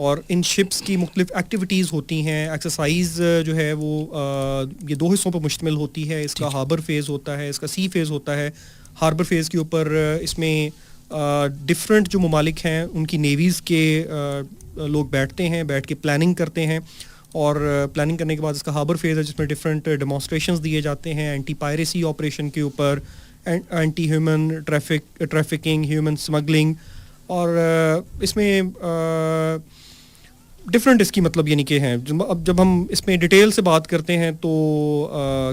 اور ان شپس کی مختلف ایکٹیویٹیز ہوتی ہیں. ایکسرسائز جو ہے وہ یہ 2 حصوں پر مشتمل ہوتی ہے. اس کا ہاربر فیز ہوتا ہے, اس کا سی فیز ہوتا ہے. ہاربر فیز کے اوپر اس میں ڈفرینٹ جو ممالک ہیں ان کی نیویز کے لوگ بیٹھتے ہیں, بیٹھ کے پلاننگ کرتے ہیں, اور پلاننگ کرنے کے بعد اس کا ہاربر فیز ہے جس میں ڈفرینٹ ڈیمانسٹریشنز دیے جاتے ہیں اینٹی پائریسی آپریشن کے اوپر, anti human trafficking, human smuggling, اور اس میں ڈفرینٹ اس کی مطلب یعنی کہ ہیں. اب جب ہم اس میں ڈیٹیل سے بات کرتے ہیں تو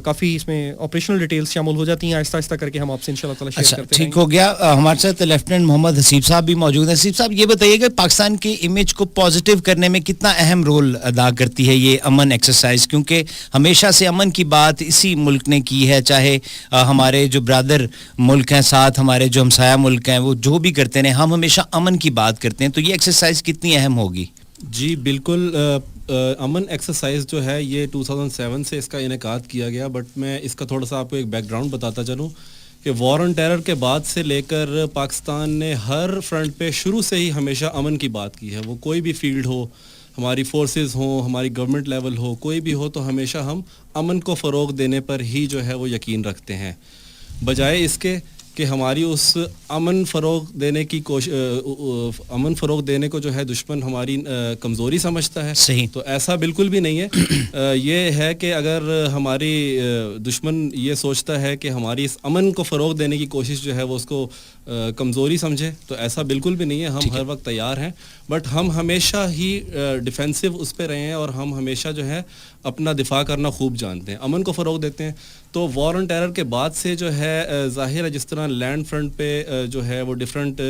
کافی اس میں آپریشنل ڈیٹیلز شامل ہو جاتی ہیں. آہستہ آہستہ کر کے ہم آپ سے انشاءاللہ تعالی شیئر کرتے ہیں. ٹھیک ہو گیا. ہمارے ساتھ لیفٹیننٹ محمد حسیب صاحب بھی موجود ہیں. حسیب صاحب یہ بتائیے کہ پاکستان کی امیج کو پازیٹیو کرنے میں کتنا اہم رول ادا کرتی ہے یہ امن ایکسرسائز, کیونکہ ہمیشہ سے امن کی بات اسی ملک نے کی ہے, چاہے ہمارے جو برادر ملک ہیں ساتھ ہمارے جو ہمسایہ ملک ہیں وہ جو بھی کرتے ہیں, ہم ہمیشہ امن کی بات کرتے ہیں. تو یہ ایکسرسائز کتنی اہم ہوگی؟ جی بالکل. امن ایکسرسائز جو ہے یہ 2007 سے اس کا انعقاد کیا گیا, بٹ میں اس کا تھوڑا سا آپ کو ایک بیک گراؤنڈ بتاتا چلوں کہ وار آن ٹیرر کے بعد سے لے کر پاکستان نے ہر فرنٹ پہ شروع سے ہی ہمیشہ امن کی بات کی ہے. وہ کوئی بھی فیلڈ ہو, ہماری فورسز ہوں, ہماری گورنمنٹ لیول ہو, کوئی بھی ہو, تو ہمیشہ ہم امن کو فروغ دینے پر ہی جو ہے وہ یقین رکھتے ہیں, بجائے اس کے کہ ہماری اس امن فروغ دینے کی امن فروغ دینے کو جو ہے دشمن ہماری کمزوری سمجھتا ہے. صحیح. تو ایسا بالکل بھی نہیں ہے. یہ ہے کہ اگر ہماری دشمن یہ سوچتا ہے کہ ہماری اس امن کو فروغ دینے کی کوشش جو ہے وہ اس کو کمزوری سمجھے, تو ایسا بالکل بھی نہیں ہے. ہم ہر وقت تیار ہیں, بٹ ہم ہمیشہ ہی ڈیفینسو اس پہ رہے ہیں, اور ہم ہمیشہ جو ہے اپنا دفاع کرنا خوب جانتے ہیں, امن کو فروغ دیتے ہیں. تو وار آن ٹیرر کے بعد سے جو ہے ظاہر ہے جس طرح لینڈ فرنٹ پہ جو ہے وہ ڈفرینٹ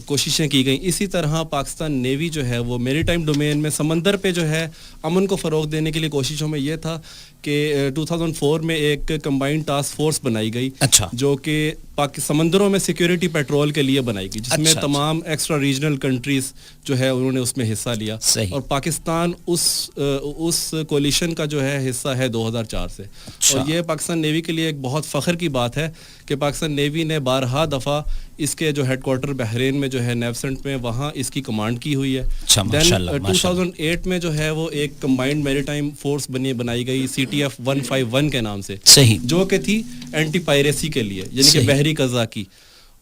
کوششیں کی گئیں, اسی طرح پاکستان نیوی جو ہے وہ میری ٹائم ڈومین میں سمندر پہ جو ہے امن کو فروغ دینے کے لیے کوششوں میں یہ تھا کہ 2004 میں ایک کمبائنڈ ٹاسک فورس بنائی گئی. اچھا. جو کہ سمندروں میں سیکیورٹی پیٹرول کے لیے بنائی گئی, جس میں تمام ایکسٹرا ریجنل کنٹریز جو ہے انہوں نے اس میں حصہ لیا. اور پاکستان اس کولیشن کا جو ہے حصہ ہے 2004 سے. اور یہ پاکستان نیوی کے لیے ایک بہت فخر کی بات ہے کہ پاکستان نیوی نے بارہا دفعہ اس کے جو ہیڈ کوارٹر بحرین میں جو ہے نیوسنٹ میں, وہاں اس کی کمانڈ کی ہوئی ہے. دین 2008 میں جو ہے وہ ایک کمبائنڈ میری ٹائم فورس بنائی گئی CTF 151 کے نام سے, صحیح, جو کہ تھی اینٹی پائریسی کے لیے, یعنی کہ بحری قزا کی.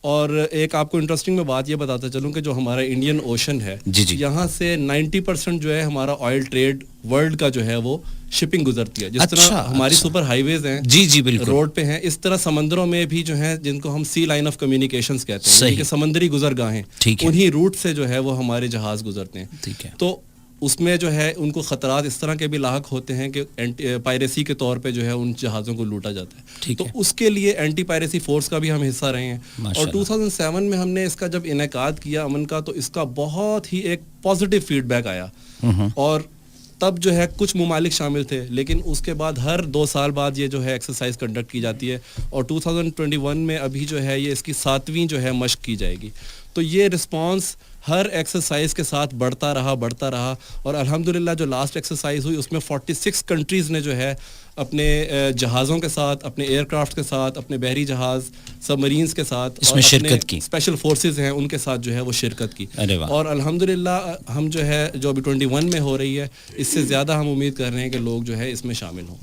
اور ایک آپ کو انٹرسٹنگ میں بات یہ بتاتا چلوں کہ جو ہمارا انڈین اوشن ہے, یہاں سے 90% جو ہے ہمارا آئل ٹریڈ ورلڈ کا جو ہے وہ شپنگ گزرتی ہے. جس طرح ہماری سپر ہائی ویز ہیں, جی بالکل روڈ پہ ہیں, اس طرح سمندروں میں بھی جو ہیں جن کو ہم سی لائن آف کمیونیکیشنز کہتے ہیں, یعنی کہ سمندری گزرگاہیں, انہی روٹ سے جو ہے وہ ہمارے جہاز گزرتے ہیں. تو اس میں جو ہے ان کو خطرات اس طرح کے بھی لاحق ہوتے ہیں کہ پائریسی کے طور پہ جو ہے ان جہازوں کو لوٹا جاتا ہے. تو اس کے لیے اینٹی پائریسی فورس کا بھی ہم حصہ رہے ہیں. اور 2007 میں ہم نے اس کا جب انعقاد کیا امن کا, تو اس کا بہت ہی ایک پازیٹیو فیڈ بیک آیا. اور تب جو ہے کچھ ممالک شامل تھے, لیکن اس کے بعد ہر 2 سال بعد یہ جو ہے ایکسرسائز کنڈکٹ کی جاتی ہے. اور 2021 میں ابھی جو ہے یہ اس کی 7ویں جو ہے مشق کی جائے گی. تو یہ رسپانس ہر ایکسرسائز کے ساتھ بڑھتا رہا, اور الحمدللہ جو لاسٹ ایکسرسائز ہوئی اس میں 46 کنٹریز نے جو ہے اپنے جہازوں کے ساتھ, اپنے ایئر کرافٹ کے ساتھ, اپنے بحری جہاز, سب مرینز کے ساتھ اس میں شرکت کی, اسپیشل فورسز ہیں ان کے ساتھ جو ہے وہ شرکت کی. اور الحمدللہ ہم جو ہے جو ابھی 21 میں ہو رہی ہے, اس سے زیادہ ہم امید کر رہے ہیں کہ لوگ جو ہے اس میں شامل ہوں.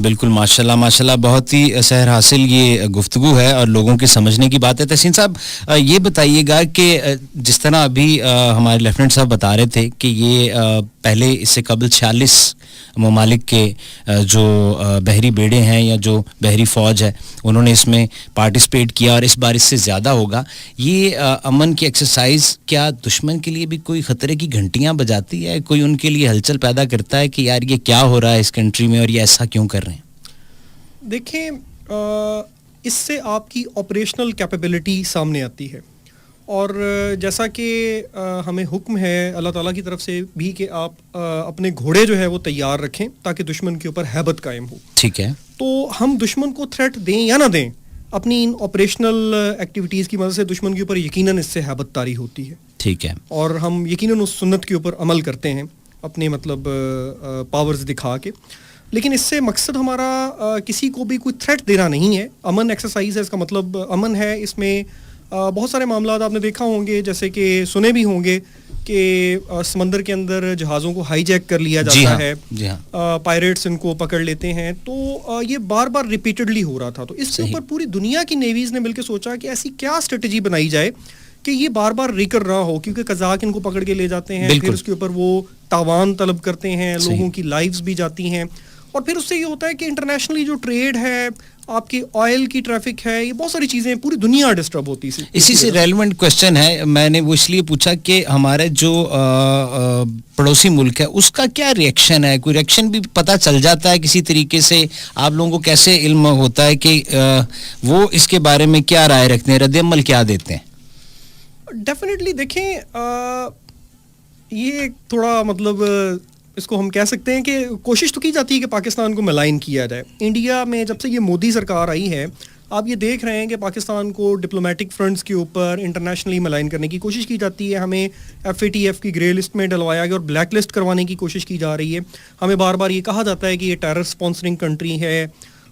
بالکل ماشاءاللہ بہت ہی سحر حاصل یہ گفتگو ہے اور لوگوں کے سمجھنے کی بات ہے. تحسین صاحب یہ بتائیے گا کہ جس طرح ابھی ہمارے لیفٹیننٹ صاحب بتا رہے تھے کہ یہ پہلے اس سے قبل 46 ممالک کے جو بحری بیڑے ہیں یا جو بحری فوج ہے انہوں نے اس میں پارٹیسپیٹ کیا, اور اس بار اس سے زیادہ ہوگا. یہ امن کی ایکسرسائز کیا دشمن کے لیے بھی کوئی خطرے کی گھنٹیاں بجاتی ہے, کوئی ان کے لیے ہلچل پیدا کرتا ہے کہ یار یہ کیا ہو رہا ہے اس کنٹری میں اور یہ ایسا کیوں کر رہے ہیں؟ دیکھیں, اس سے آپ کی آپریشنل کیپیبلٹی سامنے آتی ہے, اور جیسا کہ ہمیں حکم ہے اللہ تعالیٰ کی طرف سے بھی کہ آپ اپنے گھوڑے جو ہے وہ تیار رکھیں تاکہ دشمن کے اوپر ہیبت قائم ہو. ٹھیک ہے. تو ہم دشمن کو تھریٹ دیں یا نہ دیں, اپنی ان آپریشنل ایکٹیویٹیز کی مدد سے دشمن کے اوپر یقیناً اس سے ہیبت طاری ہوتی ہے. ٹھیک ہے. اور ہم یقیناً اس سنت کے اوپر عمل کرتے ہیں اپنے مطلب پاورز دکھا کے. لیکن اس سے مقصد ہمارا کسی کو بھی کوئی تھریٹ دینا نہیں ہے. امن ایکسرسائز ہے, اس کا مطلب امن ہے, اس میں بہت سارے معاملات آپ نے دیکھا ہوں گے, جیسے کہ سنے بھی ہوں گے کہ سمندر کے اندر جہازوں کو ہائی جیک کر لیا جاتا ہے, پائریٹس ان کو پکڑ لیتے ہیں. تو یہ بار بار ریپیٹڈلی ہو رہا تھا. تو اس کے اوپر پوری دنیا کی نیویز نے مل کے سوچا کہ ایسی کیا اسٹریٹجی بنائی جائے کہ یہ بار بار ریکر رہا ہو, کیونکہ قزاق ان کو پکڑ کے لے جاتے ہیں, پھر اس کے اوپر وہ تاوان طلب کرتے ہیں, لوگوں کی لائفز بھی جاتی ہیں, اور پھر اس سے یہ ہوتا ہے کہ انٹرنیشنلی جو ٹریڈ ہے, آپ کی آئل کی ٹریفک ہے, یہ بہت ساری چیزیں پوری دنیا ڈسٹرب ہوتی ہے. اسی سے ریلیونٹ کوشچن ہے, میں نے وہ اس لیے پوچھا کہ ہمارے جو پڑوسی ملک ہے اس کا کیا ریئیکشن ہے, کوئی ریئیکشن بھی پتہ چل جاتا ہے کسی طریقے سے, آپ لوگوں کو کیسے علم ہوتا ہے کہ وہ اس کے بارے میں کیا رائے رکھتے ہیں, رد عمل کیا دیتے ہیں؟ ڈیفینیٹلی دیکھیں, یہ تھوڑا مطلب اس کو ہم کہہ سکتے ہیں کہ کوشش تو کی جاتی ہے کہ پاکستان کو ملائن کیا جائے. انڈیا میں جب سے یہ مودی سرکار آئی ہے, آپ یہ دیکھ رہے ہیں کہ پاکستان کو ڈپلومیٹک فرنٹس کے اوپر انٹرنیشنلی ملائن کرنے کی کوشش کی جاتی ہے. ہمیں FATF کی گرے لسٹ میں ڈلوایا گیا اور بلیک لسٹ کروانے کی کوشش کی جا رہی ہے. ہمیں بار بار یہ کہا جاتا ہے کہ یہ ٹیرر اسپانسرنگ کنٹری ہے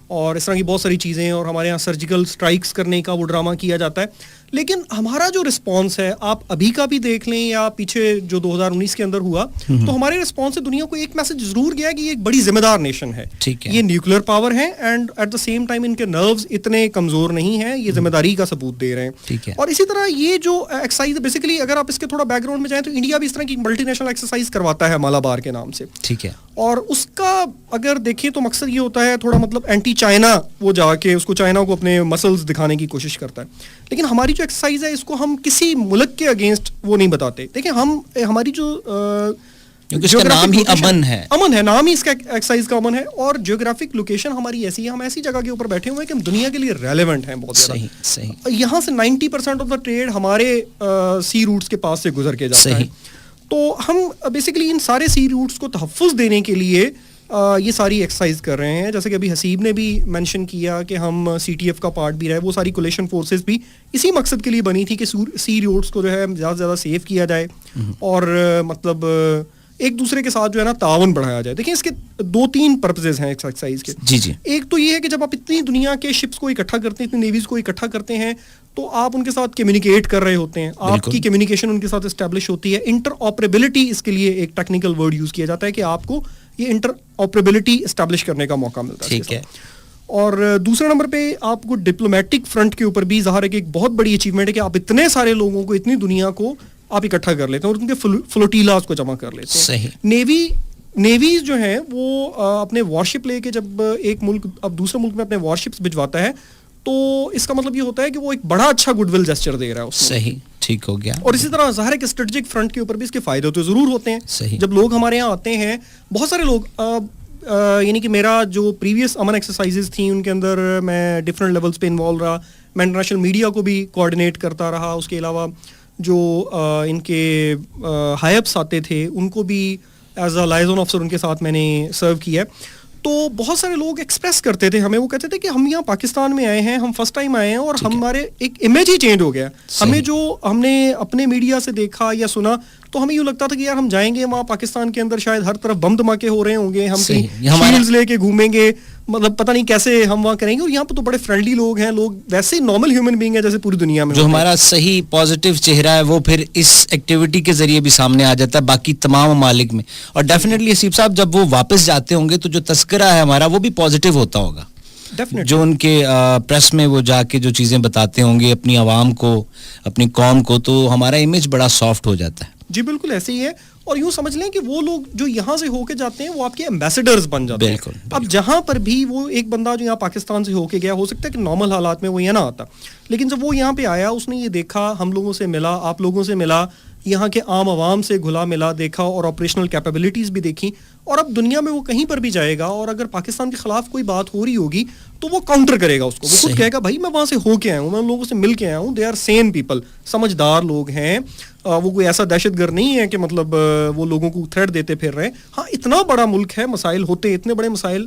اور اس طرح کی بہت ساری چیزیں, اور ہمارے یہاں سرجیکل اسٹرائکس کرنے کا وہ ڈرامہ کیا جاتا ہے. لیکن ہمارا جو رسپانس ہے, آپ ابھی کا بھی دیکھ لیں یا پیچھے جو 2019 کے اندر ہوا, تو ہمارے رسپانس سے دنیا کو ایک میسج ضرور گیا کہ یہ ایک بڑی ذمہ دار نیشن ہے, یہ نیوکلیر پاور ہے, and at the same time ان کے نروز اتنے کمزور نہیں ہیں, یہ ذمہ داری کا ثبوت دے رہے ہیں. اور اسی طرح یہ جو ایکسرسائز بیسیکلی, اگر آپ اس کے تھوڑا بیک گراؤنڈ میں جائیں تو انڈیا بھی اس طرح کی ملٹی نیشنل ایکسرسائز کرواتا ہے مالابار کے نام سے. ٹھیک ہے. اور اس کا اگر دیکھیں تو مقصد یہ ہوتا ہے تھوڑا مطلب اینٹی چائنا, وہ جا کے اس کو چائنا کو اپنے مسلز دکھانے کی کوشش کرتا ہے. لیکن ہماری جو ایکسرسائز ہے اس کو ہم کسی ملک کے اگینسٹ وہ نہیں بتاتے. دیکھیں ہماری جو نام ہی امن ہے, نام ہی اس کا ایکسرسائز کا امن ہے, اور جیوگرافک لوکیشن ہماری ایسی ہے, ہم ایسی جگہ کے اوپر بیٹھے ہوئے ہیں کہ ہم دنیا کے لیے ریلیونٹ ہیں بہت زیادہ. صحیح. یہاں سے 90% آف دا ٹریڈ ہمارے سی روٹس کے پاس سے گزر کے جاتا ہے. تو ہم بیسیکلی ان سارے سی روٹس کو تحفظ دینے کے لیے یہ ساری ایکسرسائز کر رہے ہیں. جیسے کہ ابھی حسیب نے بھی مینشن کیا کہ ہم CTF کا پارٹ بھی رہے, وہ ساری کولیشن فورسز بھی اسی مقصد کے لیے بنی تھی کہ سی روٹس کو جو ہے زیادہ سے زیادہ سیو کیا جائے, اور مطلب ایک دوسرے کے ساتھ جو ہے نا تعاون بڑھایا جائے. دیکھیں اس کے 2-3 پرپزز ہیں ایکسرسائز کے. جی. ایک تو یہ ہے کہ جب آپ اتنی دنیا کے شپس کو اکٹھا کرتے ہیں, اتنی نیویز کو اکٹھا کرتے ہیں, تو آپ ان کے ساتھ کمیونیکیٹ کر رہے ہوتے ہیں, آپ کی کمیونیکیشن ان کے ساتھ اسٹیبلش ہوتی ہے. انٹر آپریبلٹی اس کے لیے ایک ٹیکنیکل ورڈ یوز کیا جاتا ہے کہ آپ کو یہ انٹر آپریبلٹی اسٹیبلش کرنے کا موقع ملتا ہے. ٹھیک ہے. اور دوسرے نمبر پہ آپ کو ڈپلومیٹک فرنٹ کے اوپر بھی ظاہر ہے کہ ایک بہت بڑی اچیومنٹ ہے کہ آپ اتنے سارے لوگوں کو, اتنی دنیا کو آپ اکٹھا کر لیتے ہیں اور ان کے فلوٹیلاز کو جمع کر لیتے ہیں. صحیح. نیویز جو ہیں وہ اپنے وارشپ لے کے جب ایک ملک اب دوسرے ملک میں اپنے وارشپس بھجواتا ہے, تو اس کا مطلب یہ ہوتا ہے کہ وہ ایک بڑا اچھا گڈ ول جسچر دے رہا ہے. صحیح, ٹھیک ہو گیا. اور اسی طرح ظاہر ہے کہ اسٹریٹجک فرنٹ کے اوپر بھی اس کے فائدے تو ضرور ہوتے ہیں. صحیح. جب لوگ ہمارے یہاں آتے ہیں, بہت سارے لوگ, یعنی کہ میرا جو پریویس امن ایکسرسائزز تھیں ان کے اندر میں ڈفرینٹ لیولس پہ انوالو رہا. میں انٹرنیشنل میڈیا کو بھی کوآرڈینیٹ کرتا رہا. اس کے علاوہ جو ان کے ہائی اپس آتے تھے ان کو بھی ایز اے لائزن آفیسر ان کے ساتھ میں نے سرو کیا ہے. تو بہت سارے لوگ ایکسپریس کرتے تھے ہمیں, وہ کہتے تھے کہ ہم یہاں پاکستان میں آئے ہیں, ہم فرسٹ ٹائم آئے ہیں, اور ہمارے ایک امیج ہی چینج ہو گیا. ہمیں جو ہم نے اپنے میڈیا سے دیکھا یا سنا, تو ہمیں یوں لگتا تھا کہ یار ہم جائیں گے وہاں پاکستان کے اندر شاید ہر طرف بم دھماکے ہو رہے ہوں گے, ہم شیلڈز لے کے گھومیں گے, مطلب پتہ نہیں کیسے ہم وہاں کریں گے. اور یہاں پہ تو بڑے فرینڈلی لوگ ہیں, لوگ ویسے نارمل ہیومن بینگ ہیں جیسے پوری دنیا میں. جو ہمارا صحیح پازیٹیو چہرہ ہے وہ پھر اس ایکٹیویٹی کے ذریعے بھی سامنے آ جاتا ہے باقی تمام ممالک میں. اور ڈیفینیٹلی حسیب صاحب جب وہ واپس جاتے ہوں گے تو جو تذکرہ ہے ہمارا وہ بھی پازیٹیو ہوتا ہوگا. جو ان کے پریس میں وہ جا کے جو چیزیں بتاتے ہوں گے اپنی عوام کو, اپنی قوم کو, تو ہمارا امیج بڑا سافٹ ہو جاتا ہے. جی بالکل ایسے ہی ہے. اور یوں سمجھ لیں کہ وہ لوگ جو یہاں سے ہو کے جاتے ہیں وہ آپ کے ایمبیسڈرز بن جاتے ہیں. اب جہاں پر بھی وہ ایک بندہ جو یہاں پاکستان سے ہو کے گیا, ہو سکتا ہے کہ نارمل حالات میں وہ یہاں نہ آتا, لیکن جب وہ یہاں پہ آیا, اس نے یہ دیکھا, ہم لوگوں سے ملا, آپ لوگوں سے ملا, یہاں کے عام عوام سے گھلا ملا دیکھا, اور آپریشنل کیپیبلٹیز بھی دیکھی. اور اب دنیا میں وہ کہیں پر بھی جائے گا, اور اگر پاکستان کے خلاف کوئی بات ہو رہی ہوگی تو وہ کاؤنٹر کرے گا اس کو. وہ خود کہے گا بھائی میں وہاں سے ہو کے آیا ہوں, میں ان لوگوں سے مل کے آیا ہوں, دے آر سین پیپل, سمجھدار لوگ ہیں, وہ کوئی ایسا دہشت گرد نہیں ہے کہ مطلب وہ لوگوں کو تھریٹ دیتے پھر رہے. ہاں اتنا بڑا ملک ہے, مسائل ہوتے, اتنے بڑے مسائل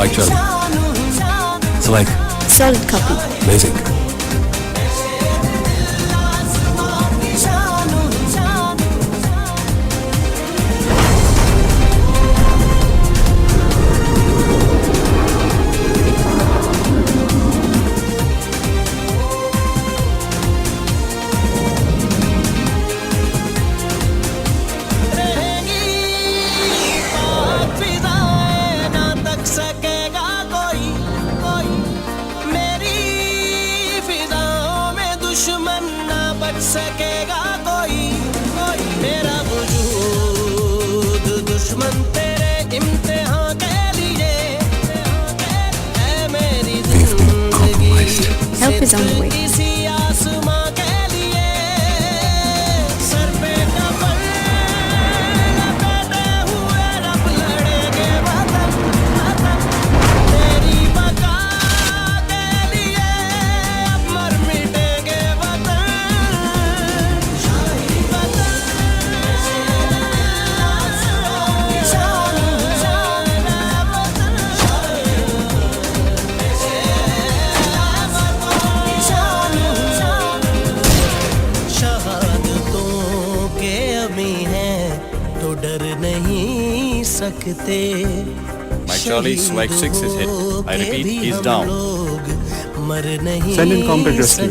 Mike Charlie. Select. Solid copy. Amazing. Help is on the way. Mike Charlie, Swag 6 is hit. I repeat, he's down. Send in combat rescue.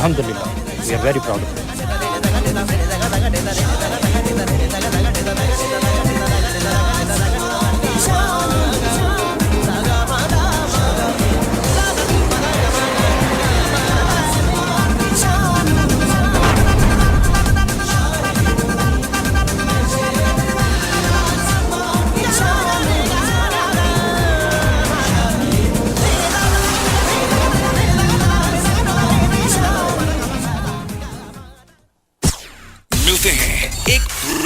Alhamdulillah, we are very proud of it.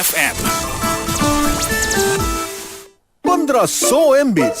FM 1500 MBs,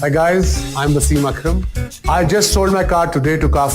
Hi guys, I'm Wasim Akram. I just sold my car today to Car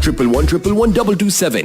1111227।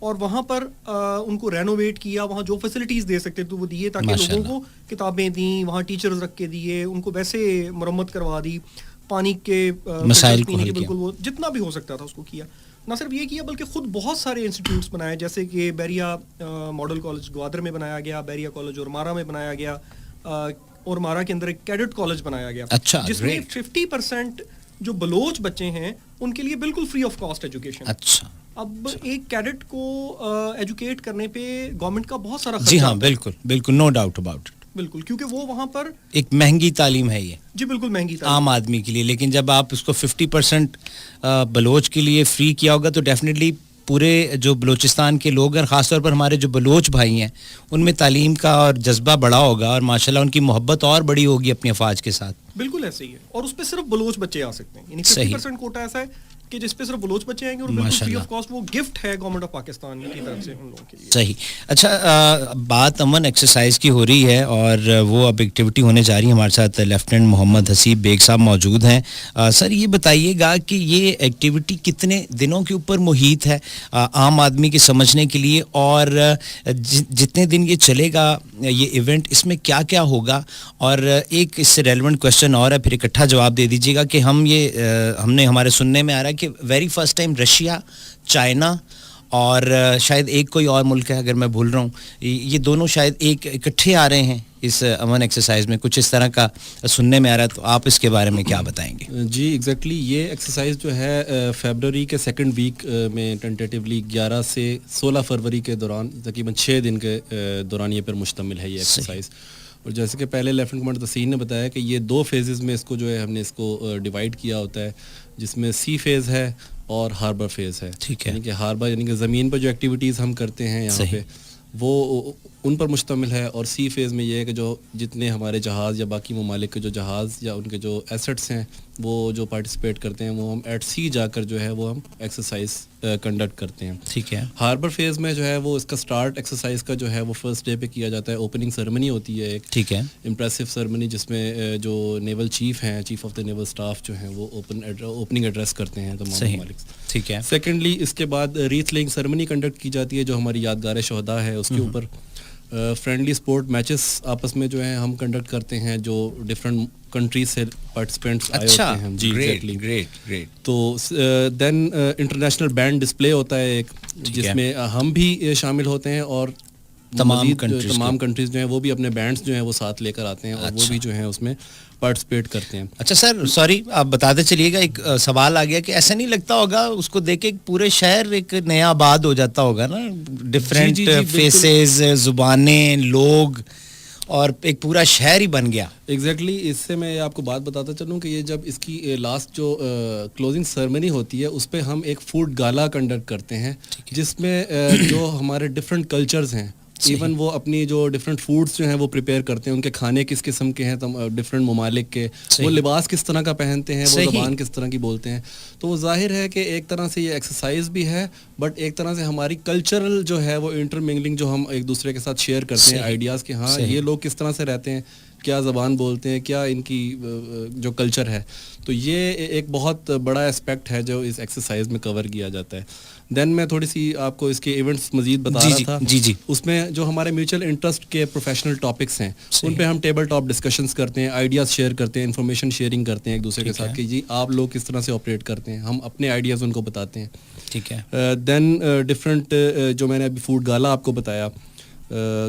اور وہاں پر ان کو renovate کیا, وہاں جو facilities دے سکتے تو وہ دیے تاکہ لوگوں کو کتابیں دیں, وہاں ٹیچرز رکھ کے دیے, ان کو ویسے مرمت کروا دی, پانی کے مسائل کو بالکل وہ جتنا بھی ہو سکتا تھا اس کو کیا. نہ صرف یہ کیا بلکہ خود بہت سارے انسٹیٹیوٹس بنائے, جیسے کہ بیریا ماڈل کالج گوادر میں بنایا گیا, بیریا کالج اورمارا میں بنایا گیا, اورمارا کے اندر ایک کیڈٹ کالج بنایا گیا, جس میں 50% جو بلوچ بچے ہیں ان کے لیے بالکل فری آف کاسٹ ایجوکیشن. اچھا, اب ایک کیڈٹ کو ایجوکیٹ کرنے پہ گورنمنٹ کا بہت سارا خرچہ. جی ہاں بالکل بالکل, نو ڈاؤٹ اباؤٹ اٹ, بالکل, کیونکہ وہ وہاں پر ایک مہنگی تعلیم ہے یہ. جی بالکل مہنگی تعلیم عام آدمی کے لیے, لیکن جب آپ اس کو 50% بلوچ کے لیے فری کیا ہوگا تو ڈیفینیٹلی پورے جو بلوچستان کے لوگ ہیں, خاص طور پر ہمارے جو بلوچ بھائی ہیں, ان میں تعلیم کا اور جذبہ بڑا ہوگا اور ماشاءاللہ ان کی محبت اور بڑی ہوگی اپنی افواج کے ساتھ. بالکل ایسے ہی ہے, اور اس پہ صرف بلوچ بچے آ سکتے ہیں, یعنی 50% کوٹا ایسا ہے کہ جس پہ صرف بلوچ بچے آئیں گے, اور بالکل فری آف کاسٹ. وہ گفٹ ہے گورنمنٹ آف پاکستان کی طرف سے ان لوگوں کے لیے. صحیح. اچھا, بات امن ایکسرسائز کی ہو رہی ہے اور وہ اب ایکٹیویٹی ہونے جا رہی ہے. ہمارے ساتھ لیفٹیننٹ محمد حسیب بیگ صاحب موجود ہیں. سر یہ بتائیے گا کہ یہ ایکٹیویٹی کتنے دنوں کے اوپر محیط ہے عام آدمی کے سمجھنے کے لیے, اور جتنے دن یہ چلے گا یہ ایونٹ, اس میں کیا کیا ہوگا؟ اور ایک اس سے ریلیونٹ کوشچن اور ہے, پھر اکٹھا جواب دے دیجیے گا کہ ہم نے ہمارے سننے میں آ رہا ہے کہ very first time Russia, China اور شاید ایک کوئی اور ملک ہے اگر میں بھول رہا ہوں, یہ دونوں شاید ایک اکٹھے آ رہے ہیں اس امن ایکسرسائز میں, کچھ اس طرح کا سننے میں آ رہا ہے, تو آپ اس کے بارے میں کیا بتائیں گے؟ جی ایگزیکٹلی, یہ ایکسرسائز جو ہے فیبروری کے سیکنڈ ویک میں ٹینٹیٹیولی 11 سے 16 فروری کے دوران تقریباً 6 دن کے دوران یہ پر مشتمل ہے یہ ایکسرسائز. اور جیسے کہ پہلے لیفٹنٹ کمانڈر تسین نے بتایا کہ یہ 2 فیزز میں اس کو جو ہے ہم نے اس کو ڈیوائڈ کیا ہوتا ہے, جس میں سی فیز ہے اور ہاربر فیز ہے. ٹھیک ہے, یعنی کہ ہاربر یعنی کہ زمین پر جو ایکٹیویٹیز ہم کرتے ہیں یہاں پہ وہ ان پر مشتمل ہے, اور سی فیز میں یہ ہے کہ جو جتنے ہمارے جہاز یا باقی ممالک کے جو جہاز یا ان کے جو ایسٹس ہیں وہ جو پارٹیسپیٹ کرتے ہیں وہ ہم ایٹ سی جا کر جو ہے وہ ہم ایکسرسائز کنڈکٹ کرتے ہیں. ٹھیک ہے. ہاربر فیز میں جو ہے وہ اس کا سٹارٹ ایکسرسائز کا جو ہے وہ فرسٹ ڈے پہ کیا جاتا ہے. اوپننگ سرمنی ہوتی ہے ایک, ٹھیک ہے, امپریسو سرمنی, جس میں جو نیول چیف ہیں, chief of the naval staff جو ہیں وہ اوپننگ ایڈریس کرتے ہیں تمام ممالک. ٹھیک ہے. سیکنڈلی اس کے بعد ریت لینگ سرمنی کنڈکٹ کی جاتی ہے جو ہماری یادگار شہداء ہے اس کے اوپر. فرینڈلی سپورٹ میچز آپس میں جو ہیں ہم کنڈکٹ کرتے ہیں جو ڈفرینٹ کنٹریز سے پارٹیسپینٹس آئے ہوتے ہیں. جی ایگزیکٹلی, گریٹ. تو دین انٹرنیشنل بینڈ ڈسپلے ہوتا ہے ایک, جس میں ہم بھی شامل ہوتے ہیں اور تمام کنٹریز جو ہیں وہ بھی اپنے بینڈز جو ہیں وہ ساتھ لے کر آتے ہیں, اور وہ بھی جو ہیں اس میں پارٹیسپیٹ کرتے ہیں. اچھا سر, سوری آپ بتاتے چلیے گا, ایک سوال آ گیا کہ ایسا نہیں لگتا ہوگا اس کو دیکھ کے پورے شہر ایک نیا آباد ہو جاتا ہوگا نا, ڈفرینٹ فیسز, زبانیں, لوگ, اور ایک پورا شہر ہی بن گیا. ایگزیکٹلی, اس سے میں آپ کو بات بتاتا چلوں کہ یہ جب اس کی لاسٹ جو کلوزنگ سرمنی ہوتی ہے اس پہ ہم ایک فوڈ گالا کنڈکٹ کرتے ہیں, جس میں جو ہمارے ڈفرینٹ کلچرز ہیں ایون وہ اپنی جو ڈفرینٹ فوڈس جو ہیں وہ پریپیئر کرتے ہیں, ان کے کھانے کس قسم کے ہیں ڈفرینٹ ممالک کے, وہ لباس کس طرح کا پہنتے ہیں, وہ زبان کس طرح کی بولتے ہیں. تو وہ ظاہر ہے کہ ایک طرح سے یہ ایکسرسائز بھی ہے, بٹ ایک طرح سے ہماری کلچرل جو ہے وہ انٹرمنگلنگ جو ہم ایک دوسرے کے ساتھ شیئر کرتے ہیں آئیڈیاز کہ ہاں یہ لوگ کس طرح سے رہتے ہیں, کیا زبان بولتے ہیں, کیا ان کی جو کلچر ہے. تو یہ ایک بہت بڑا اسپیکٹ ہے جو اس ایکسرسائز میں کور کیا جاتا ہے. دین میں تھوڑی سی آپ کو اس کے ایونٹس مزید بتا رہا تھا. جی. اس میں جو ہمارے میوچل انٹرسٹ کے پروفیشنل ٹاپکس ہیں ان پہ ہم ٹیبل ٹاپ ڈسکشنز کرتے ہیں, آئیڈیاز شیئر کرتے ہیں, انفارمیشن شیئرنگ کرتے ہیں ایک دوسرے کے ساتھ کہ جی آپ لوگ کس طرح سے آپریٹ کرتے ہیں, ہم اپنے آئیڈیاز ان کو بتاتے ہیں. ٹھیک ہے. دین ڈفرینٹ جو میں نے ابھی فوڈ گالا آپ کو بتایا,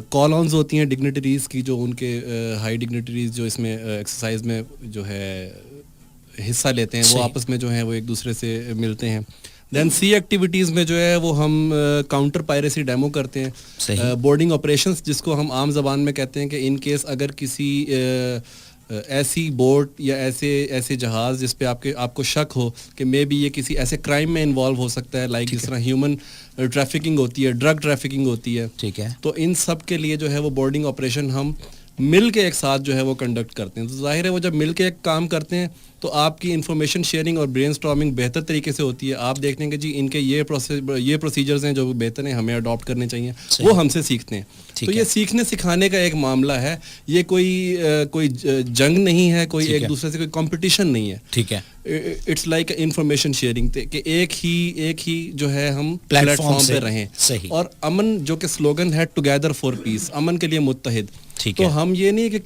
کال آنز ہوتی ہیں ڈگنیٹریز کی, جو ان کے ہائی ڈگنیٹریز جو اس میں ایکسرسائز میں جو ہے حصہ لیتے ہیں وہ آپس میں جو ہیں وہ ایک دوسرے سے ملتے ہیں. دین سی ایکٹیویٹیز میں جو ہے وہ ہم کاؤنٹر پائریسی ڈیمو کرتے ہیں. بورڈنگ آپریشنز جس کو ہم عام زبان میں کہتے ہیں کہ ان کیس اگر کسی ایسی بوٹ یا ایسے جہاز جس پہ آپ کو شک ہو کہ مے بی یہ کسی ایسے کرائم میں انوالو ہو سکتا ہے, لائک جس طرح ہیومن ٹریفکنگ ہوتی ہے, ڈرگ ٹریفکنگ ہوتی ہے. ٹھیک ہے. تو ان سب کے لیے جو ہے وہ بورڈنگ آپریشن ہم مل کے ایک ساتھ جو ہے وہ کنڈکٹ کرتے ہیں. تو ظاہر ہے وہ جب مل کے ایک کام کرتے ہیں تو آپ کی انفارمیشن شیئرنگ اور برین اسٹارمنگ بہتر طریقے سے ہوتی ہے. آپ دیکھتے ہیں کہ جی ان کے یہ پروسیجرز ہیں جو بہتر ہیں, ہمیں اڈاپٹ کرنے چاہیے, وہ ہم سے سیکھتے ہیں. تو یہ سیکھنے سکھانے کا ایک معاملہ ہے, یہ کوئی جنگ نہیں ہے, کوئی ایک دوسرے سے کوئی کمپٹیشن نہیں ہے. ٹھیک ہے, اٹس لائک انفارمیشن شیئرنگ کہ ایک ہی جو ہے ہم پلیٹ فارم پہ رہیں. اور امن جو کہ سلوگن ہے ٹوگیدر فار پیس, امن کے لیے متحد. تو ہم یہ نہیں کہ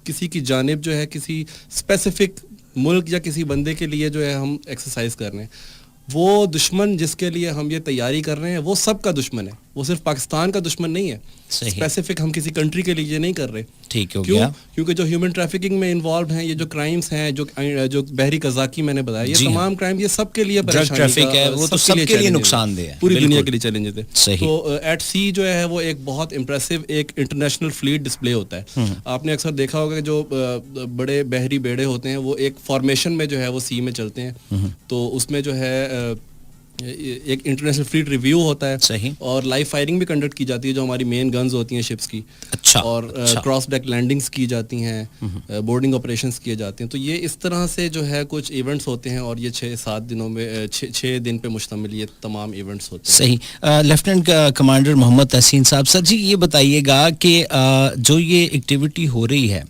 کسی کی جانب جو ہے کسی اسپیسیفک ملک یا کسی بندے کے لیے جو ہے ہم ایکسرسائز کر رہے ہیں. وہ دشمن جس کے لیے ہم یہ تیاری کر رہے ہیں وہ سب کا دشمن ہے, وہ صرف پاکستان کا دشمن نہیں ہے. اسپیسیفک ہم کسی کنٹری کے لیے یہ نہیں کر رہے. ٹھیک ہو گیا, کیونکہ جو ہیومن ٹریفکنگ میں انوالوڈ ہیں, یہ جو کرائمس ہیں, جو بحری قزاقی میں نے بتایا, یہ تمام کرائم یہ سب کے لیے پریشانی ہے, وہ تو سب کے لیے نقصان دہ ہے, پوری دنیا کے لیے چیلنجز ہے. تو ایٹ سی جو ہے وہ ایک بہت امپریسو ایک انٹرنیشنل فلیٹ ڈسپلے ہوتا ہے. آپ نے اکثر دیکھا ہوگا کہ جو بڑے بحری بیڑے ہوتے ہیں وہ ایک فارمیشن میں جو ہے وہ سی میں چلتے ہیں. تو اس میں جو ہے ایک انٹرنیشنل فلیٹ ریویو ہوتا ہے. صحیح. اور لائیو فائرنگ بھی کنڈکٹ کی جاتی ہے جو ہماری مین گنز ہوتی ہیں شپس کی. اچھا. اور کراس ڈیک لینڈنگز کی جاتی ہیں, بورڈنگ آپریشنز کیے جاتے ہیں. تو یہ اس طرح سے جو ہے کچھ ایونٹس ہوتے ہیں, اور یہ 6-7 دنوں میں 6 دن پہ مشتمل یہ تمام ایونٹس ہوتے ہیں. صحیح. لیفٹیننٹ کمانڈر محمد تحسین صاحب, سر جی یہ بتائیے گا کہ جو یہ ایکٹیویٹی ہو رہی ہے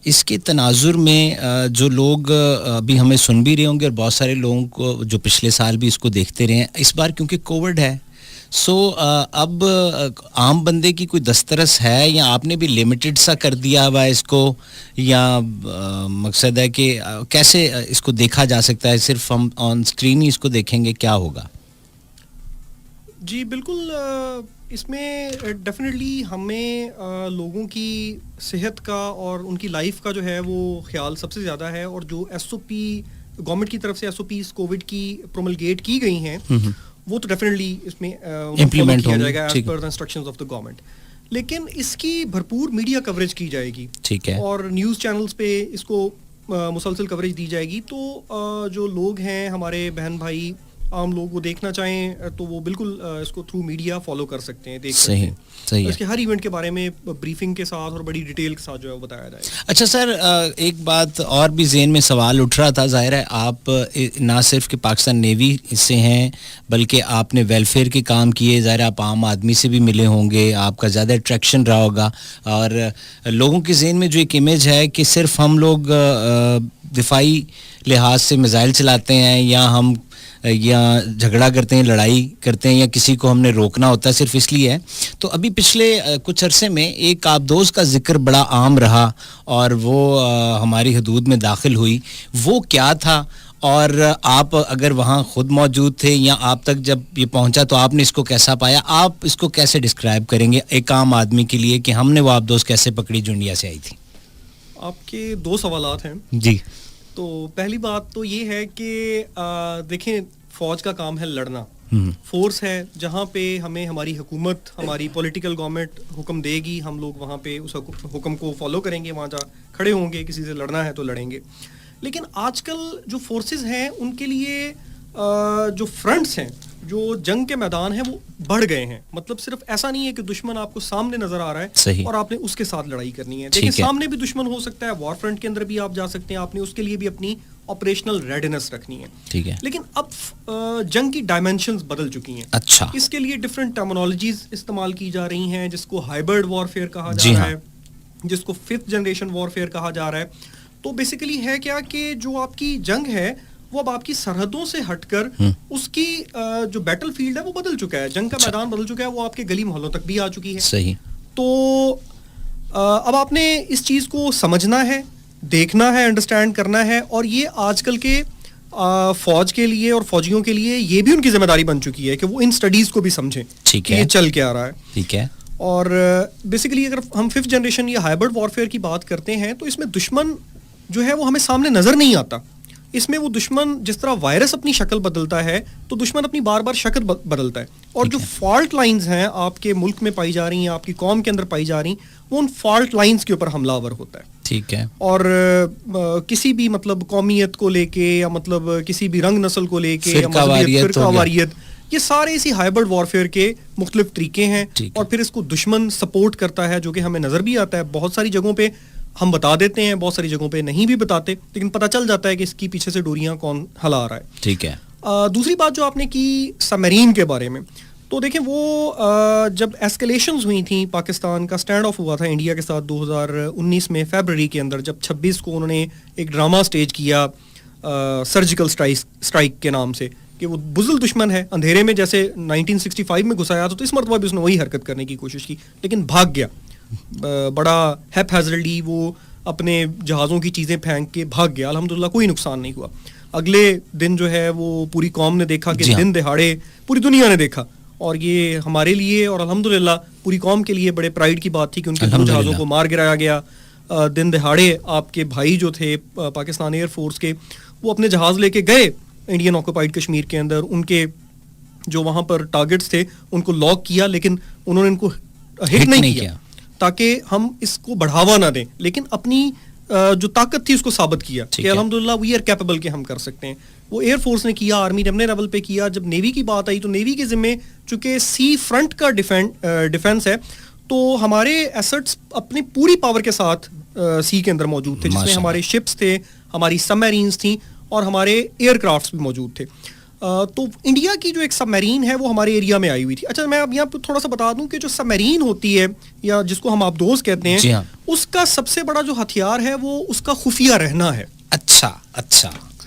اس کے تناظر میں جو لوگ ابھی ہمیں سن بھی رہے ہوں گے, اور بہت سارے لوگوں کو جو پچھلے سال بھی اس کو دیکھتے رہے ہیں, اس بار کیونکہ کووڈ ہے, سو اب عام بندے کی کوئی دسترس ہے, یا آپ نے بھی لمیٹڈ سا کر دیا ہوا ہے اس کو, یا مقصد ہے کہ کیسے اس کو دیکھا جا سکتا ہے, صرف ہم آن اسکرین ہی اس کو دیکھیں گے, کیا ہوگا؟ جی بالکل, اس میں ڈیفینیٹلی ہمیں لوگوں کی صحت کا اور ان کی لائف کا جو ہے وہ خیال سب سے زیادہ ہے. اور جو ایس او پی گورنمنٹ کی طرف سے ایس او پیز کووڈ کی پروملگیٹ کی گئی ہیں وہ تو ڈیفینیٹلی اس میں امپلیمنٹ کیا جائے گا as per the instructions of the government. لیکن اس کی بھرپور میڈیا کوریج کی جائے گی. ٹھیک ہے. اور نیوز چینلز پہ اس کو مسلسل کوریج دی جائے گی. تو جو لوگ ہیں ہمارے بہن بھائی عام لوگ وہ دیکھنا چاہیں تو وہ بالکل اس کو تھرو میڈیا فالو کر سکتے ہیں, دیکھ سکتے ہیں. صحیح. اس کے ہر ایونٹ کے بارے میں بریفنگ کے ساتھ اور بڑی ڈیٹیل کے ساتھ جو ہے وہ بتایا جائے گا. اچھا سر, ایک بات اور بھی ذہن میں سوال اٹھ رہا تھا. ظاہر ہے آپ نہ صرف کہ پاکستان نیوی سے ہیں بلکہ آپ نے ویلفیئر کے کام کیے, ظاہر آپ عام آدمی سے بھی ملے ہوں گے, آپ کا زیادہ اٹریکشن رہا ہوگا, اور لوگوں کے ذہن میں جو ایک امیج ہے کہ صرف ہم لوگ دفاعی لحاظ سے میزائل چلاتے ہیں, یا جھگڑا کرتے ہیں, لڑائی کرتے ہیں, یا کسی کو ہم نے روکنا ہوتا ہے صرف اس لیے ہے. تو ابھی پچھلے کچھ عرصے میں ایک آبدوز کا ذکر بڑا عام رہا, اور وہ ہماری حدود میں داخل ہوئی. وہ کیا تھا, اور آپ اگر وہاں خود موجود تھے یا آپ تک جب یہ پہنچا تو آپ نے اس کو کیسا پایا, آپ اس کو کیسے ڈسکرائب کریں گے ایک عام آدمی کے لیے کہ ہم نے وہ آبدوز کیسے پکڑی جو انڈیا سے آئی تھی؟ آپ کے 2 سوالات ہیں. جی. تو پہلی بات تو یہ ہے کہ دیکھیں فوج کا کام ہے لڑنا, فورس ہے. جہاں پہ ہمیں ہماری حکومت, ہماری پولیٹیکل گورنمنٹ حکم دے گی, ہم لوگ وہاں پہ اس حکم کو فالو کریں گے, وہاں جا کھڑے ہوں گے. کسی سے لڑنا ہے تو لڑیں گے. لیکن آج کل جو فورسز ہیں ان کے لیے جو فرنٹس ہیں, جو جنگ کے میدان ہیں وہ بڑھ گئے ہیں. مطلب صرف ایسا نہیں ہے کہ دشمن آپ کو سامنے نظر آ رہا ہے اور آپ نے اس کے ساتھ لڑائی کرنی ہے. لیکن سامنے بھی دشمن ہو سکتا ہے, وار فرنٹ کے اندر بھی آپ جا سکتے ہیں, آپ نے اس کے لیے بھی اپنی آپریشنل ریڈینس رکھنی ہے. ٹھیک ہے. لیکن اب جنگ کی ڈائمینشنز بدل چکی ہیں. اچھا. اس کے لیے ڈفرینٹ ٹرمینالوجیز استعمال کی جا رہی ہیں, جس کو ہائبرڈ وارفیئر کہا جا رہا ہے, جس کو 5th جنریشن وارفیئر کہا جا رہا ہے. تو بیسیکلی ہے کیا کہ جو آپ کی جنگ ہے وہ اب آپ کی سرحدوں سے ہٹ کر اس کی جو بیٹل فیلڈ ہے وہ بدل چکا ہے, جنگ کا میدان بدل چکا ہے, وہ آپ کے گلی محلوں تک بھی آ چکی ہے. صحیح. تو اب آپ نے اس چیز کو سمجھنا ہے, دیکھنا ہے, انڈرسٹینڈ کرنا ہے, اور یہ آج کل کے فوج کے لیے اور فوجیوں کے لیے یہ بھی ان کی ذمہ داری بن چکی ہے کہ وہ ان سٹڈیز کو بھی سمجھیں کہ یہ چل کے آ رہا ہے. ٹھیک ہے. اور بیسیکلی اگر ہم 5th جنریشن یا ہائبرڈ وارفیئر کی بات کرتے ہیں تو اس میں دشمن جو ہے وہ ہمیں سامنے نظر نہیں آتا. اس میں وہ دشمن جس طرح وائرس اپنی شکل بدلتا ہے تو دشمن اپنی بار بار شکل بدلتا ہے. اور جو فالٹ لائنز ہیں آپ کے ملک میں پائی جا رہی ہیں, آپ کی قوم کے اندر پائی جا رہی ہیں, وہ ان فالٹ لائنز کے اوپر حملہ آور ہوتا ہے. ٹھیک ہے. اور کسی بھی مطلب قومیت کو لے کے, یا مطلب کسی بھی رنگ نسل کو لے کے, فرقہ واریت, یہ سارے اسی ہائبرڈ وارفیئر کے مختلف طریقے ہیں. اور پھر اس کو دشمن سپورٹ کرتا ہے, جو کہ ہمیں نظر بھی آتا ہے. بہت ساری جگہوں پہ ہم بتا دیتے ہیں, بہت ساری جگہوں پہ نہیں بھی بتاتے, لیکن پتہ چل جاتا ہے کہ اس کی پیچھے سے ڈوریاں کون ہلا رہا ہے. ٹھیک ہے. دوسری بات جو آپ نے کی سبمرین کے بارے میں, تو دیکھیں وہ جب ایسکلیشنز ہوئی تھیں, پاکستان کا سٹینڈ آف ہوا تھا انڈیا کے ساتھ 2019 میں فیبرری کے اندر, جب 26 کو انہوں نے ایک ڈرامہ سٹیج کیا سرجیکل سٹرائک کے نام سے, کہ وہ بزدل دشمن ہے, اندھیرے میں جیسے 1965 میں گھسایا تھا, تو اس مرتبہ بھی اس نے وہی حرکت کرنے کی کوشش کی, لیکن بھاگ گیا بڑا ہیپ ہیزرڈلی, وہ اپنے جہازوں کی چیزیں پھینک کے بھاگ گیا. الحمدللہ کوئی نقصان نہیں ہوا. اگلے دن جو ہے وہ پوری قوم نے دیکھا کہ دن دہاڑے پوری دنیا نے دیکھا, اور یہ ہمارے لیے اور الحمدللہ پوری قوم کے لیے بڑے پرائڈ کی بات تھی کہ ان کے دو جہازوں کو مار گرایا گیا. دن دہاڑے آپ کے بھائی جو تھے پاکستان ایئر فورس کے, وہ اپنے جہاز لے کے گئے انڈین آکوپائڈ کشمیر کے اندر, ان کے جو وہاں پر ٹارگٹس تھے ان کو لاک کیا, لیکن انہوں نے ان کو ہٹ نہیں کیا تاکہ ہم اس کو بڑھاوا نہ دیں, لیکن اپنی جو طاقت تھی اس کو ثابت کیا کہ الحمدللہ وی آر کیپیبل کہ ہم کر سکتے ہیں. وہ ایئر فورس نے کیا, آرمی نے اپنے لیول پہ کیا. جب نیوی کی بات آئی تو نیوی کے ذمے چونکہ سی فرنٹ کا ڈیفینس ہے, تو ہمارے ایسٹس اپنی پوری پاور کے ساتھ سی کے اندر موجود تھے, جس میں ہمارے شپس تھے, ہماری سب میرینز تھیں, اور ہمارے ایئر کرافٹس بھی موجود تھے. تو انڈیا کی جو ایک سب میرین ہے وہ ہمارے ایریا میں آئی ہوئی تھی. اچھا, میں اب یہاں پہ تھوڑا سا بتا دوں کہ جو سب میرین ہوتی ہے یا جس کو ہم آبدوز کہتے ہیں, اس کا سب سے بڑا جو ہتھیار ہے وہ اس کا خفیہ رہنا ہے. اچھا.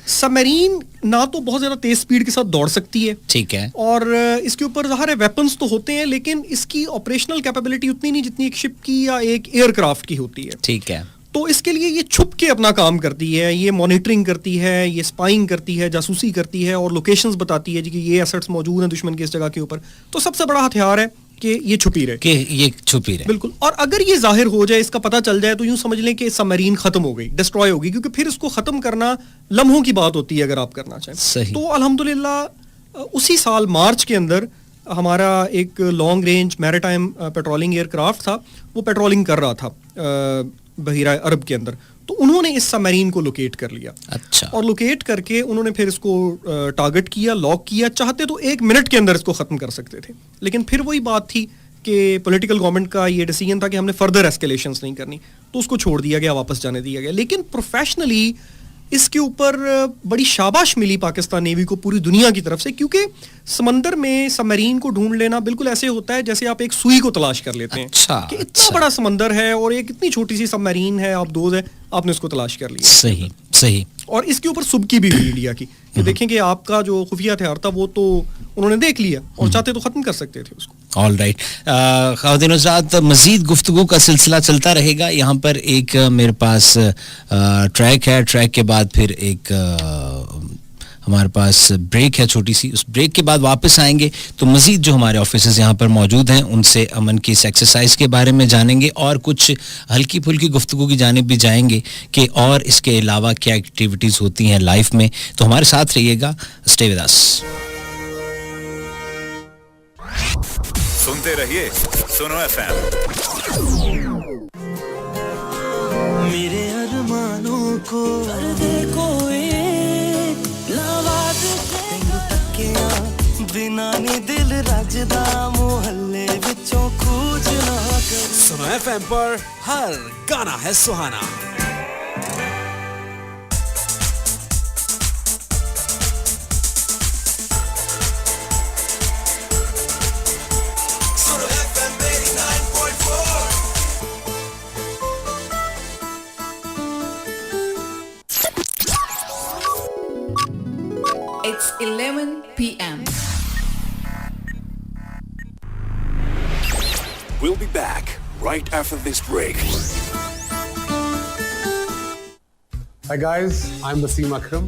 سب میرین نہ تو بہت زیادہ تیز سپیڈ کے ساتھ دوڑ سکتی ہے, ٹھیک ہے, اور اس کے اوپر ظاہر ہے ویپنز تو ہوتے ہیں, لیکن اس کی آپریشنل کیپیبلٹی اتنی نہیں جتنی ایک شپ کی یا ایک ایئر کرافٹ کی ہوتی ہے. ٹھیک ہے. تو اس کے لیے یہ چھپ کے اپنا کام کرتی ہے, یہ مانیٹرنگ کرتی ہے, یہ اسپائنگ کرتی ہے, جاسوسی کرتی ہے, اور لوکیشنز بتاتی ہے کہ یہ ایسٹس موجود ہیں دشمن کی اس جگہ کے اوپر. تو سب سے بڑا ہتھیار ہے کہ یہ چھپی رہے, بالکل. اور اگر یہ ظاہر ہو جائے, اس کا پتہ چل جائے, تو یوں سمجھ لیں کہ سب میرین ختم ہو گئی, ڈسٹروائے ہوگی, کیونکہ پھر اس کو ختم کرنا لمحوں کی بات ہوتی ہے اگر آپ کرنا چاہیں. تو الحمدللہ اسی سال مارچ کے اندر ہمارا ایک long range maritime patrolling aircraft تھا, وہ پیٹرولنگ کر رہا تھا بحیرہ عرب کے اندر, تو انہوں نے اس سب میرین کو لوکیٹ کر لیا. اچھا. اور لوکیٹ کر کے انہوں نے پھر اس کو ٹارگٹ کیا, لاک کیا. چاہتے تو 1 منٹ کے اندر اس کو ختم کر سکتے تھے, لیکن پھر وہی بات تھی کہ پولیٹیکل گورنمنٹ کا یہ ڈیسیجن تھا کہ ہم نے فردر ایسکیلیشنز نہیں کرنی, تو اس کو چھوڑ دیا گیا, واپس جانے دیا گیا. لیکن پروفیشنلی اس کے اوپر بڑی شاباش ملی پاکستان نیوی کو پوری دنیا کی طرف سے, کیونکہ سمندر میں سب میرین کو ڈھونڈ لینا بالکل ایسے ہوتا ہے جیسے آپ ایک سوئی کو تلاش کر لیتے ہیں. کہ اتنا بڑا سمندر ہے اور ایک اتنی چھوٹی سی سب میرین ہے, آپ دوز ہے, آپ نے اس کو تلاش کر لیا. صحیح. اور اس کے اوپر سبکی بھی ہوئی انڈیا کی کہ دیکھیں کہ آپ کا جو خفیہ ہتھیار تھا وہ تو انہوں نے دیکھ لیا, اور چاہتے تو ختم کر سکتے تھے اس کو. All right. خواتین و حضرات, مزید گفتگو کا سلسلہ چلتا رہے گا. یہاں پر ایک میرے پاس ٹریک ہے, ٹریک کے بعد پھر ایک ہمارے پاس بریک ہے چھوٹی سی. اس بریک کے بعد واپس آئیں گے تو مزید جو ہمارے آفیسز یہاں پر موجود ہیں ان سے امن کی اس ایکسرسائز کے بارے میں جانیں گے, اور کچھ ہلکی پھلکی گفتگو کی جانب بھی جائیں گے کہ اور اس کے علاوہ کیا ایکٹیویٹیز ہوتی ہیں لائف میں. تو ہمارے ساتھ رہیے گا, اسٹے ود اس. سنتے رہیے سنو FM. میرے ارمانوں کو کوئی نواز تکیا بنا نی دل رجدا محلے وچوں کوچ نہ کر. سنو FM پر ہر گانا ہے سہانا. It's 11 p.m. We'll be back right after this break. Hi guys, I'm Wasim Akram.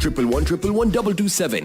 111-111-227.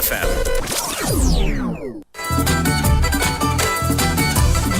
FM.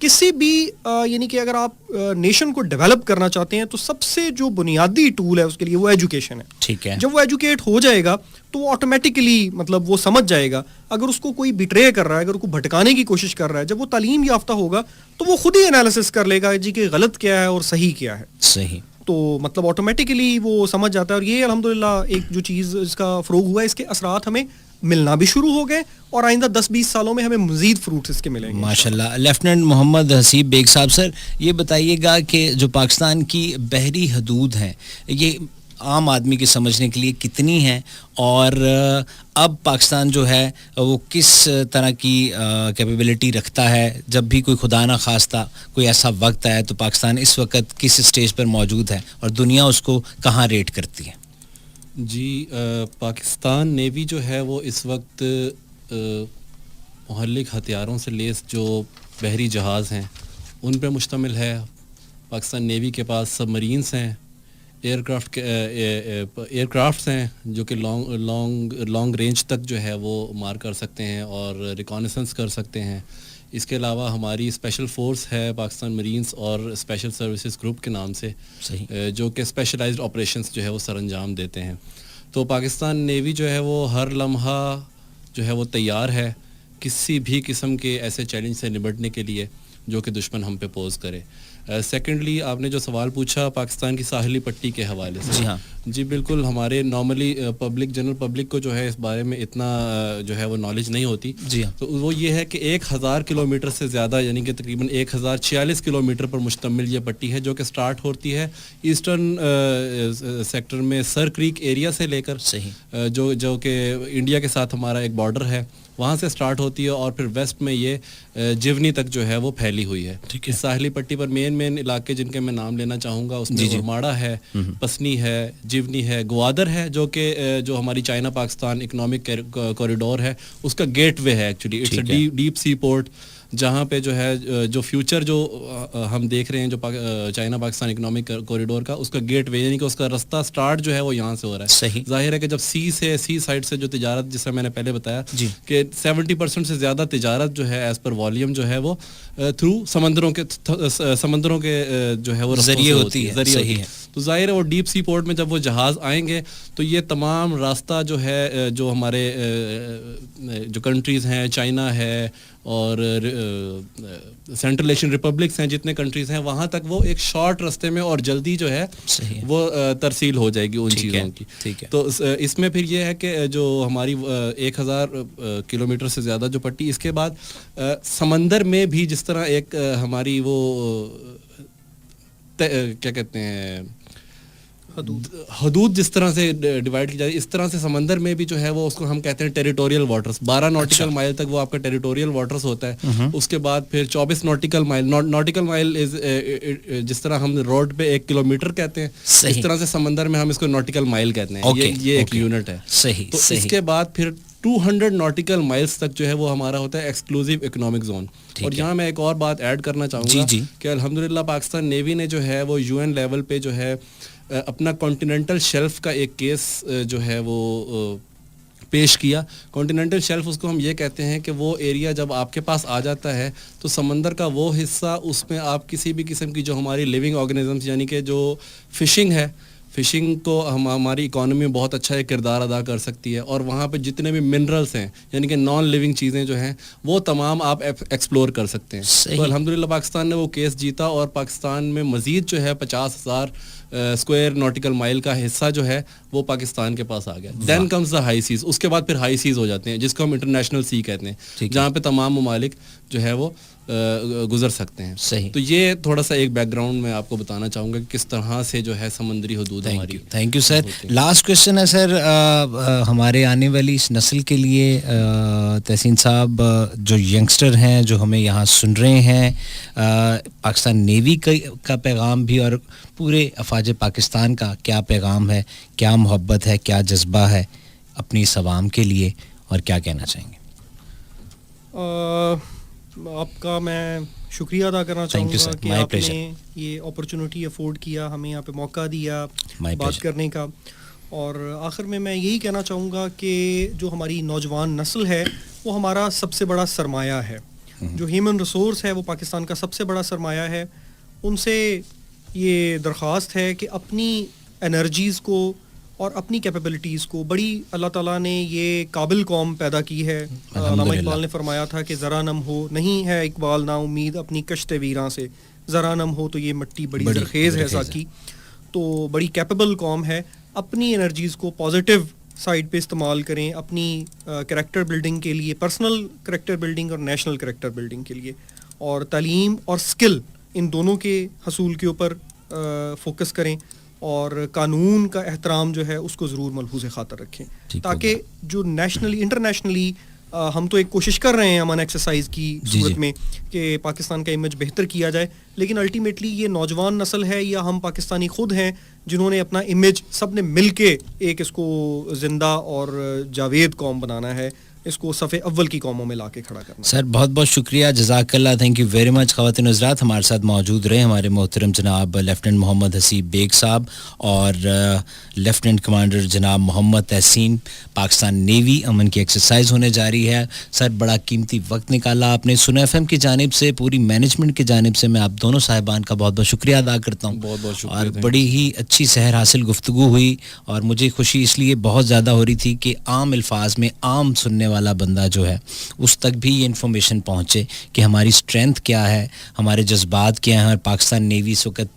کسی بھی یعنی کہ اگر آپ نیشن کو ڈیولپ کرنا چاہتے ہیں تو سب سے جو بنیادی ٹول ہے اس کے لیے وہ ایجوکیشن ہے. ٹھیک ہے. جب وہ ایجوکیٹ ہو جائے گا تو وہ آٹومیٹکلی مطلب وہ سمجھ جائے گا. اگر اس کو کوئی بٹرے کر رہا ہے, اگر اس کو بھٹکانے کی کوشش کر رہا ہے, جب وہ تعلیم یافتہ ہوگا تو وہ خود ہی انالیسس کر لے گا جی کہ غلط کیا ہے اور صحیح کیا ہے. صحیح. تو مطلب آٹومیٹکلی وہ سمجھ جاتا ہے. اور یہ الحمدللہ ایک جو چیز اس کا فروغ ہوا ہے, اس کے اثرات ہمیں ملنا بھی شروع ہو گئے اور آئندہ 10-20 سالوں میں ہمیں مزید فروٹس اس کے ملیں گے ماشاءاللہ. لیفٹیننٹ محمد حسیب بیگ صاحب, سر یہ بتائیے گا کہ جو پاکستان کی بحری حدود ہیں یہ عام آدمی کے سمجھنے کے لیے کتنی ہیں, اور اب پاکستان جو ہے وہ کس طرح کی کیپیبلٹی رکھتا ہے؟ جب بھی کوئی خدا نہ خواستہ کوئی ایسا وقت آئے تو پاکستان اس وقت کس اسٹیج پر موجود ہے اور دنیا اس کو کہاں ریٹ کرتی ہے؟ جی, پاکستان نیوی جو ہے وہ اس وقت مہلک ہتھیاروں سے لیس جو بحری جہاز ہیں ان پہ مشتمل ہے. پاکستان نیوی کے پاس سب مرینس ہیں, ایئر کرافٹس ہیں جو کہ لانگ رینج تک جو ہے وہ مار کر سکتے ہیں اور ریکانیسنس کر سکتے ہیں. اس کے علاوہ ہماری اسپیشل فورس ہے پاکستان مرینس اور اسپیشل سروسز گروپ کے نام سے, جو کہ اسپیشلائزڈ آپریشنز جو ہے وہ سر انجام دیتے ہیں. تو پاکستان نیوی جو ہے وہ ہر لمحہ جو ہے وہ تیار ہے کسی بھی قسم کے ایسے چیلنج سے نمٹنے کے لیے جو کہ دشمن ہم پہ پوز کرے. سیکنڈلی آپ نے جو سوال پوچھا پاکستان کی ساحلی پٹی کے حوالے سے, جی بالکل, ہمارے نارملی جنرل پبلک کو جو ہے اس بارے میں اتنا جو ہے وہ نالج نہیں ہوتی. جی ہاں. تو وہ یہ ہے کہ 1000 کلومیٹر سے زیادہ یعنی کہ تقریباً 1046 کلومیٹر پر مشتمل یہ پٹی ہے جو کہ سٹارٹ ہوتی ہے ایسٹرن سیکٹر میں سر کریک ایریا سے لے کر, جو کہ انڈیا کے ساتھ ہمارا ایک بارڈر ہے, وہاں سے سٹارٹ ہوتی ہے اور پھر ویسٹ میں یہ جیونی تک جو ہے وہ پھیلی ہوئی ہے. اس ساحلی پٹی پر مین علاقے جن کے میں نام لینا چاہوں گا اس میں ارماڑا ہے, پسنی ہے, جیونی ہے, گوادر ہے جو کہ جو ہماری چائنا پاکستان اکنامک کوریڈور ہے اس کا گیٹ وے ہے. Actually it's a deep sea port جہاں پہ جو ہے جو فیوچر جو ہم دیکھ رہے ہیں جو چائنا پاکستان اکنامک کوریڈور کا, اس کا گیٹ وے یعنی کہ اس کا رستہ سٹارٹ جو ہے وہ یہاں سے ہو رہا ہے. صحیح. ظاہر ہے کہ جب سی سائڈ سے جو تجارت, جس سے میں نے پہلے بتایا کہ 70% سے زیادہ تجارت جو ہے ایز پر والیوم جو ہے وہ تھرو سمندروں کے جو ہے وہ ذریعے ہوتی ہے. صحیح ہے. تو ظاہر ہے وہ ڈیپ سی پورٹ میں جب وہ جہاز آئیں گے تو یہ تمام راستہ جو ہے جو ہمارے جو کنٹریز ہیں, چائنا ہے اور سینٹرل ایشین ریپبلکس ہیں, جتنے کنٹریز ہیں وہاں تک وہ ایک شارٹ رستے میں اور جلدی جو ہے وہ ترسیل ہو جائے گی ان چیزوں کی. تو اس میں پھر یہ ہے کہ جو ہماری 1000 کلومیٹر سے زیادہ جو پٹی, اس کے بعد سمندر میں بھی جس طرح ایک ہماری وہ کیا کہتے ہیں حدود جس طرح سے ڈیوائڈ کی جاتی ہے, اس طرح سے سمندر میں بھی جو ہے وہ اس کو ہم کہتے ہیں ٹیریٹوریل واٹرز. 12 نوٹیکل مائل تک وہ آپ کا ٹیریٹوریل واٹرز ہوتا ہے. اس کے بعد پھر 24 نوٹیکل مائل جس طرح ہم روڈ پہ 1 کلومیٹر کہتے ہیں, اس طرح سے سمندر میں ہم اس کو نوٹیکل مائل کہتے ہیں. یہ ایک یونٹ ہے. تو اس کے بعد پھر 200 نوٹیکل مائلز تک جو ہے وہ ہمارا ہوتا ہے ایکسکلوزیو اکنامک زون. اور یہاں میں ایک اور بات ایڈ کرنا چاہوں گا کہ الحمدللہ پاکستان نیوی نے جو ہے وہ UN لیول پہ جو ہے اپنا کانٹیننٹل شیلف کا ایک کیس جو ہے وہ پیش کیا. کانٹیننٹل شیلف اس کو ہم یہ کہتے ہیں کہ وہ ایریا جب آپ کے پاس آ جاتا ہے تو سمندر کا وہ حصہ, اس میں آپ کسی بھی قسم کی جو ہماری لیونگ آرگنزمس یعنی کہ جو فشنگ ہے, فشنگ کو ہماری اکانومی میں بہت اچھا ایک کردار ادا کر سکتی ہے. اور وہاں پہ جتنے بھی منرلس ہیں یعنی کہ نان لیونگ چیزیں جو ہیں وہ تمام آپ ایکسپلور کر سکتے ہیں. تو الحمدللہ پاکستان نے وہ کیس جیتا اور پاکستان میں مزید جو ہے 50,000 اسکوائر نوٹیکل مائل کا حصہ جو ہے وہ پاکستان کے پاس آ گیا. Then comes the high seas. اس کے بعد پھر ہائی سیز ہو جاتے ہیں جس کو ہم انٹرنیشنل سی کہتے ہیں, جہاں پہ تمام ممالک جو ہے وہ گزر سکتے ہیں. صحیح. تو یہ تھوڑا سا ایک بیک گراؤنڈ میں آپ کو بتانا چاہوں گا کہ کس طرح سے جو ہے سمندری حدود ہماری. Thank you sir. Last question ہے سر ہمارے آنے والی اس نسل کے لیے, تحسین صاحب جو ینگسٹر ہیں جو ہمیں یہاں سن رہے ہیں, پاکستان نیوی کا پیغام بھی اور پورے افواج پاکستان کا کیا پیغام ہے, کیا محبت ہے, کیا جذبہ ہے اپنی اس عوام کے لیے, اور کیا کہنا چاہیں گے؟ آپ کا میں شکریہ ادا کرنا چاہوں گا کہ آپ نے یہ اپرچونٹی افورڈ کیا, ہمیں یہاں پہ موقع دیا بات کرنے کا. اور آخر میں یہی کہنا چاہوں گا کہ جو ہماری نوجوان نسل ہے وہ ہمارا سب سے بڑا سرمایہ ہے. جو ہیومن ریسورس ہے وہ پاکستان کا سب سے بڑا سرمایہ ہے. ان سے یہ درخواست ہے کہ اپنی انرجیز کو اور اپنی کیپیبلٹیز کو, بڑی اللہ تعالیٰ نے یہ قابل قوم پیدا کی ہے. علامہ اقبال نے فرمایا تھا کہ ذرا نم ہو نہیں ہے اقبال نا امید اپنی کشت ویراں سے, ذرا نم ہو تو یہ مٹی بڑی زرخیز ہے ساکی. تو بڑی کیپیبل قوم ہے. اپنی انرجیز کو پازیٹیو سائڈ پہ استعمال کریں, اپنی کریکٹر بلڈنگ کے لیے, پرسنل کریکٹر بلڈنگ اور نیشنل کریکٹر بلڈنگ کے لیے, اور تعلیم اور اسکل ان دونوں کے حصول کے اوپر فوکس کریں, اور قانون کا احترام جو ہے اس کو ضرور ملحوظ خاطر رکھیں, تاکہ جو نیشنلی انٹرنیشنلی ہم تو ایک کوشش کر رہے ہیں امن ایکسرسائز کی صورت میں کہ پاکستان کا امیج بہتر کیا جائے, لیکن الٹیمیٹلی یہ نوجوان نسل ہے یا ہم پاکستانی خود ہیں جنہوں نے اپنا امیج سب نے مل کے ایک اس کو زندہ اور جاوید قوم بنانا ہے, اس کو صفحے اول کی قوموں میں لا کے کھڑا کرنا. سر بہت بہت شکریہ, جزاک اللہ, تھینک یو ویری مچ. خواتین و حضرات, ہمارے ساتھ موجود رہے ہمارے محترم جناب لیفٹیننٹ محمد حسیب بیگ صاحب اور لیفٹیننٹ کمانڈر جناب محمد تحسین. پاکستان نیوی امن کی ایکسرسائز ہونے جا رہی ہے. سر بڑا قیمتی وقت نکالا آپ نے. سن ایف ایم کی جانب سے, پوری مینجمنٹ کی جانب سے میں آپ دونوں صاحبان کا بہت بہت شکریہ ادا کرتا ہوں. بہت بہت شکریہ. اور بڑی ہی اچھی سحر حاصل گفتگو ہوئی, اور مجھے خوشی اس لیے بہت زیادہ ہو رہی تھی کہ عام الفاظ میں عام سننے والا بندہ جو ہے اس تک بھی یہ انفارمیشن پہنچے کہ ہماری اسٹرینتھ کیا ہے, ہمارے جذبات کیا ہیں, اور پاکستان نیوی اس وقت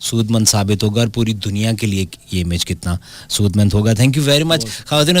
سود مند ثابت ہوگا, اور پوری دنیا کے لیے یہ امیج کتنا سود مند ہوگا. Thank you very much. خواتین